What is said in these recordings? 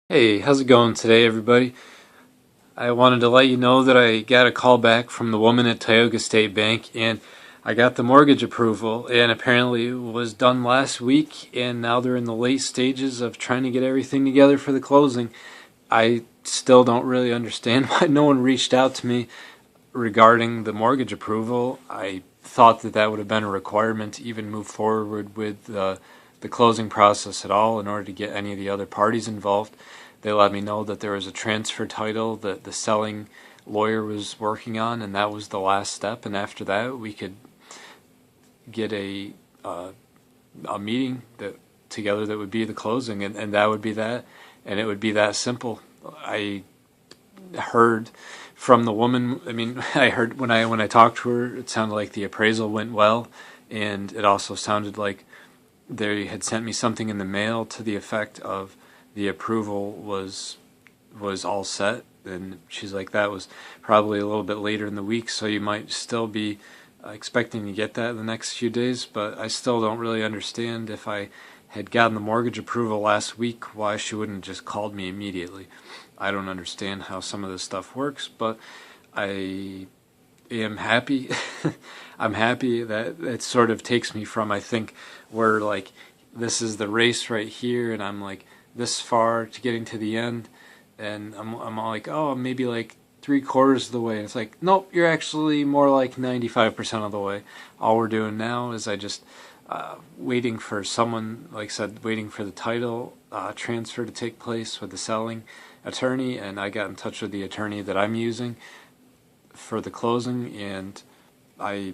Hey, how's it going today, everybody? I wanted to let you know that I got a call back from the woman at Tioga State Bank, and I got the mortgage approval, and apparently it was done last week, and now they're in the late stages of trying to get everything together for the closing. I still don't really understand why no one reached out to me regarding the mortgage approval. I thought that that would have been a requirement to even move forward with the closing process at all in order to get any of the other parties involved. They let me know that there was a transfer title that the selling lawyer was working on, and that was the last step. And after that, we could get a meeting that together that would be the closing, and that would be that, and it would be that simple. I heard from the woman. I mean, I heard when I talked to her, it sounded like the appraisal went well, and it also sounded like they had sent me something in the mail to the effect of the approval was all set. And she's like, that was probably a little bit later in the week, so you might still be expecting to get that in the next few days. But I still don't really understand, if I had gotten the mortgage approval last week, why she wouldn't just called me immediately. I don't understand how some of this stuff works, but I am happy. I'm happy that it sort of takes me from, I think, where like this is the race right here, and I'm like this far to getting to the end, and I'm all like, oh, maybe like 3/4 of the way. And it's like, nope, you're actually more like 95% of the way. All we're doing now is I just waiting for someone, like I said, waiting for the title transfer to take place with the selling attorney, and I got in touch with the attorney that I'm using for the closing, and I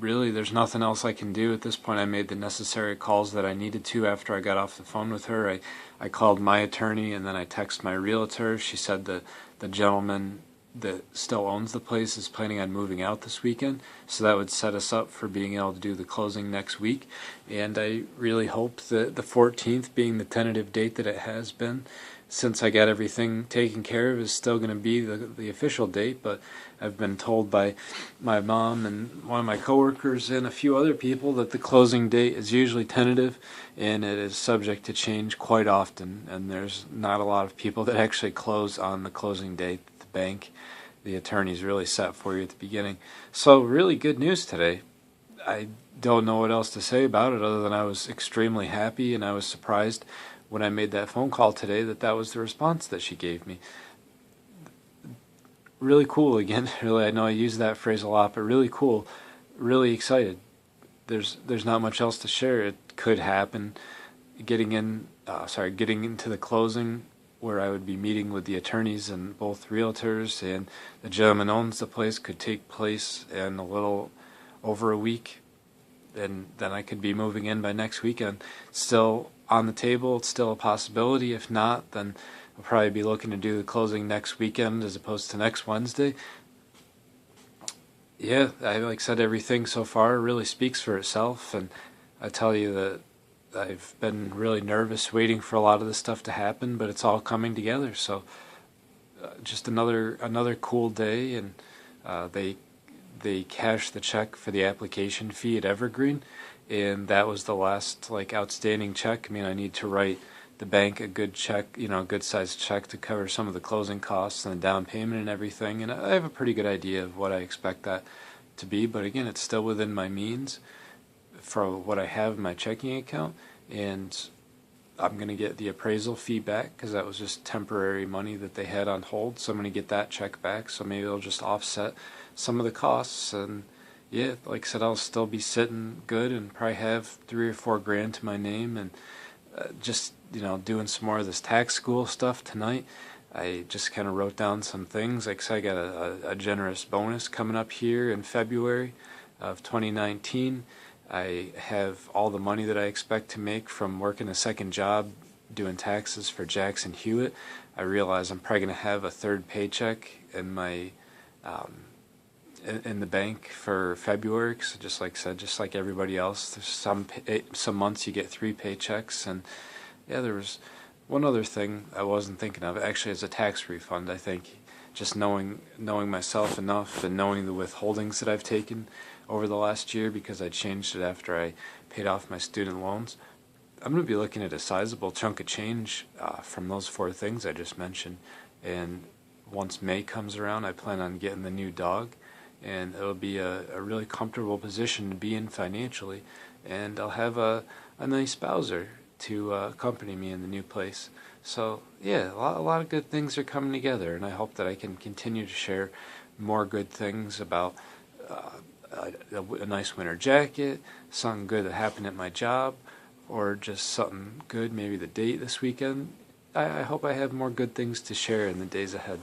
really, there's nothing else I can do at this point. I made the necessary calls that I needed to after I got off the phone with her. I called my attorney, and then I texted my realtor. She said that the gentleman that still owns the place is planning on moving out this weekend, so that would set us up for being able to do the closing next week. And I really hope that the 14th, being the tentative date that it has been since I got everything taken care of, is still going to be the official date. But I've been told by my mom and one of my coworkers and a few other people that the closing date is usually tentative, and it is subject to change quite often, and there's not a lot of people that actually close on the closing date. The bank, the attorney's really set for you at the beginning. So really good news today. I don't know what else to say about it other than I was extremely happy, and I was surprised when I made that phone call today that that was the response that she gave me. Really cool again. Really, I know I use that phrase a lot, but really cool. Really excited. There's not much else to share. It could happen. Getting into the closing, where I would be meeting with the attorneys and both realtors and the gentleman owns the place, could take place in a little over a week, and then I could be moving in by next weekend. Still on the table. It's still a possibility. If not, then I'll probably be looking to do the closing next weekend as opposed to next Wednesday. Yeah, like I said, everything so far really speaks for itself, and I tell you that I've been really nervous waiting for a lot of this stuff to happen, but it's all coming together. So just another cool day, and they cashed the check for the application fee at Evergreen, and that was the last like outstanding check. I mean, I need to write the bank a good check, a good sized check to cover some of the closing costs and the down payment and everything. And I have a pretty good idea of what I expect that to be, but again, it's still within my means for what I have in my checking account, and I'm going to get the appraisal fee back because that was just temporary money that they had on hold. So I'm going to get that check back. So maybe it'll just offset some of the costs. And yeah, like I said, I'll still be sitting good and probably have 3 or 4 grand to my name. And just, doing some more of this tax school stuff tonight. I just kind of wrote down some things. Like I said, I got a generous bonus coming up here in February of 2019. I have all the money that I expect to make from working a second job doing taxes for Jackson Hewitt. I realize I'm probably going to have a third paycheck in my um, in the bank for February. So just like I said, just like everybody else, there's some months you get 3 paychecks, and yeah, there was one other thing I wasn't thinking of. Actually, it's a tax refund. I think just knowing myself enough and knowing the withholdings that I've taken over the last year, because I changed it after I paid off my student loans. I'm going to be looking at a sizable chunk of change from those four things I just mentioned. And once May comes around, I plan on getting the new dog, and it'll be a really comfortable position to be in financially. And I'll have a nice Bowser to accompany me in the new place. So yeah, a lot of good things are coming together, and I hope that I can continue to share more good things about a nice winter jacket, something good that happened at my job, or just something good, maybe the date this weekend. I hope I have more good things to share in the days ahead.